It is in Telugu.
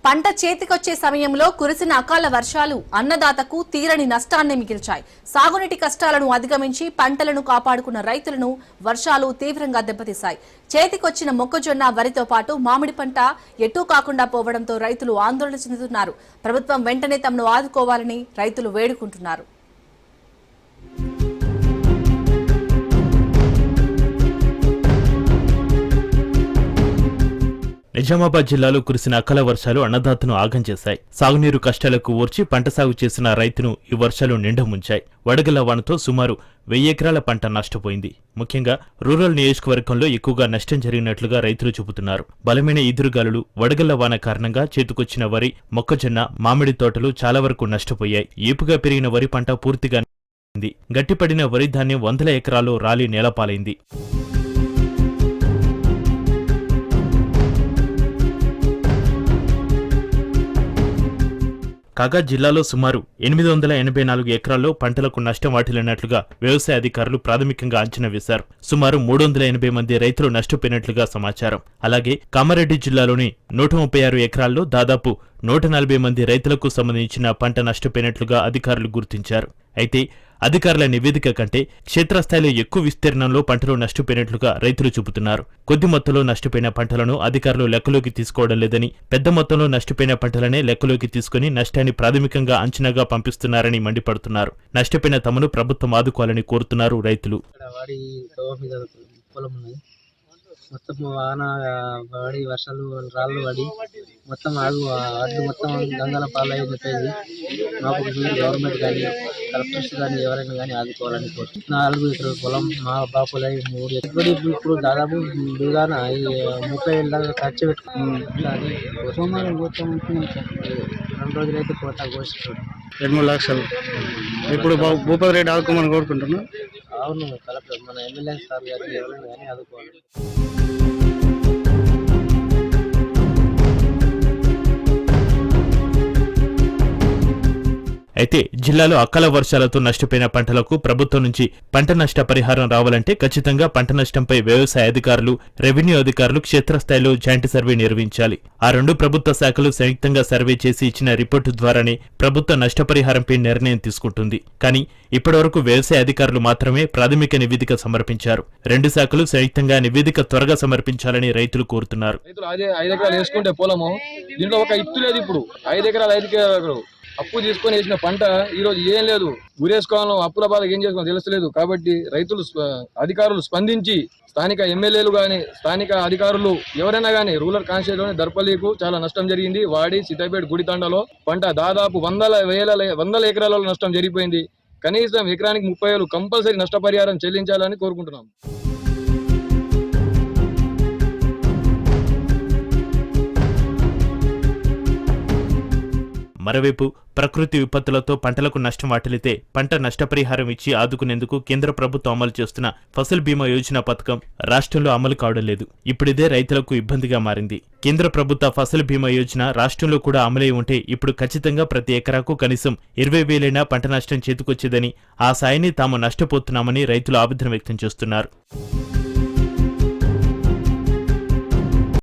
పంట చేతికొచ్చే సమయంలో కురిసిన అకాల వర్షాలు అన్నదాతకు తీరని నష్టాన్ని మిగిల్చాయి. సాగునీటి కష్టాలను అధిగమించి పంటలను కాపాడుకున్న రైతులను వర్షాలు తీవ్రంగా దెబ్బతీశాయి. చేతికొచ్చిన మొక్కజొన్న, వరితో పాటు మామిడి పంట ఎటూ కాకుండా పోవడంతో రైతులు ఆందోళన చెందుతున్నారు. ప్రభుత్వం వెంటనే తమను ఆదుకోవాలని రైతులు వేడుకుంటున్నారు. నిజామాబాద్ జిల్లాలో కురిసిన అకాల వర్షాలు అన్నదాతను ఆగం చేశాయి. సాగునీరు కష్టాలకు ఓర్చి పంట సాగు చేసిన రైతును ఈ వర్షాలు నిండా ముంచాయి. వడగళ్ల వానతో సుమారు 1000 ఎకరాల పంట నష్టపోయింది. ముఖ్యంగా రూరల్ నియోజకవర్గంలో ఎక్కువగా నష్టం జరిగినట్లుగా రైతులు చెబుతున్నారు. బలమైన ఈదురుగాలులు, వడగళ్ల వాన కారణంగా చేతికొచ్చిన వరి, మొక్కజొన్న, మామిడి తోటలు చాలా వరకు నష్టపోయాయి. ఏపుగా పెరిగిన వరి పంట పూర్తిగా గట్టిపడిన వరి ధాన్యం 100 ఎకరాల్లో రాలి నేలపాలైంది. కాగా జిల్లాలో సుమారు 884 ఎకరాల్లో పంటలకు నష్టం వాటిల్లినట్లుగా వ్యవసాయ అధికారులు ప్రాథమికంగా అంచనా వేశారు. సుమారు 380 మంది రైతులు నష్టపోయినట్లుగా సమాచారం. అలాగే కామారెడ్డి జిల్లాలోని 136 ఎకరాల్లో దాదాపు 140 మంది రైతులకు సంబంధించిన పంట నష్టపోయినట్లుగా అధికారులు గుర్తించారు. అయితే అధికారుల నివేదిక కంటే క్షేత్రస్థాయిలో ఎక్కువ విస్తీర్ణంలో పంటలు నష్టపోయినట్లుగా రైతులు చూపుతున్నారు. కొద్ది మొత్తంలో నష్టపోయిన పంటలను అధికారులు లెక్కలోకి తీసుకోవడం లేదని, పెద్ద మొత్తంలో నష్టపోయిన పంటలనే లెక్కలోకి తీసుకుని నష్టాన్ని ప్రాథమికంగా అంచనాగా పంపిస్తున్నారని మండిపడుతున్నారు. నష్టపోయిన తమను ప్రభుత్వం ఆదుకోవాలని కోరుతున్నారు రైతులు. మొత్తం వాన పడి, వర్షాలు రాళ్ళు పడి మొత్తం అడ్డు మొత్తం గంగల పాలైపోయింది. మాకు గవర్నమెంట్ కానీ కలెక్టర్స్ కానీ ఎవరైనా కానీ ఆదుకోవాలని కోరుతున్నాం. 4 ఎకరాల పొలం మా బాపులై 3 ఎకరాలు. ఇప్పుడు దాదాపు బిగాన 30,000 దాకా ఖర్చు పెట్టుకుని సోమవారం పోతా ఉంటున్నాం సార్. 2 రోజులైతే పోతా కోస్తున్నాడు. 2-3 లక్షలు. ఇప్పుడు భూపతి రెడ్డి ఆదుకోమని కోరుకుంటున్నాం. అవును, కలెక్టర్ మన ఎమ్మెల్యే సార్ గారు ఎవరైనా కానీ ఆదుకోవాలి. అయితే జిల్లాలో అకాల వర్షాలతో నష్టపోయిన పంటలకు ప్రభుత్వం నుంచి పంట నష్ట పరిహారం రావాలంటే ఖచ్చితంగా పంట నష్టంపై వ్యవసాయ అధికారులు, రెవెన్యూ అధికారులు క్షేత్రస్థాయిలో జాయింట్ సర్వే నిర్వహించాలి. ఆ 2 ప్రభుత్వ శాఖలు సంయుక్తంగా సర్వే చేసి ఇచ్చిన రిపోర్టు ద్వారానే ప్రభుత్వ నష్టపరిహారంపై నిర్ణయం తీసుకుంటుంది. కానీ ఇప్పటివరకు వ్యవసాయ అధికారులు మాత్రమే ప్రాథమిక నివేదిక సమర్పించారు. 2 శాఖలు సంయుక్తంగా నివేదిక త్వరగా సమర్పించాలని రైతులు కోరుతున్నారు. 5 ఎకరాలు వేసుకుంటే పొలము, దీంట్లో ఒక ఇత్తు లేదు. ఇప్పుడు 5 ఎకరాలు 5 ఎకరాలు అప్పు తీసుకొని వేసిన పంట ఈ రోజు ఏం లేదు. ఊరేసుకోవాలో అప్పుల బాధ ఏం చేసుకోవాలో తెలుస్తలేదు. కాబట్టి రైతులు, అధికారులు స్పందించి స్థానిక ఎమ్మెల్యేలు గాని, స్థానిక అధికారులు ఎవరైనా గానీ రూరల్ కాన్స్టిట్యూన్సీలోని దర్పల్లికు చాలా నష్టం జరిగింది. వాడి, సిద్దిపేట, గుడితండలో పంట దాదాపు 100 ఎకరాలలో నష్టం జరిగిపోయింది. కనీసం ఎకరానికి 30,000 కంపల్సరీ నష్టపరిహారం చెల్లించాలని కోరుకుంటున్నాం. మరోవైపు ప్రకృతి విపత్తులతో పంటలకు నష్టం వాటిల్లితే పంట నష్టపరిహారం ఇచ్చి ఆదుకునేందుకు కేంద్ర ప్రభుత్వం అమలు చేస్తున్న ఫసల్ బీమా యోజన పథకం రాష్ట్రంలో అమలు కావడం లేదు. ఇప్పుడిదే రైతులకు ఇబ్బందిగా మారింది. కేంద్ర ప్రభుత్వ ఫసల్ బీమా యోజన రాష్ట్రంలో కూడా అమలై ఉంటే ఇప్పుడు ఖచ్చితంగా ప్రతి ఎకరాకు కనీసం 20,000 పంట నష్టం చేతికొచ్చేదని, ఆ సాయాన్ని తాము నష్టపోతున్నామని రైతులు ఆవేదన వ్యక్తం చేస్తున్నారు.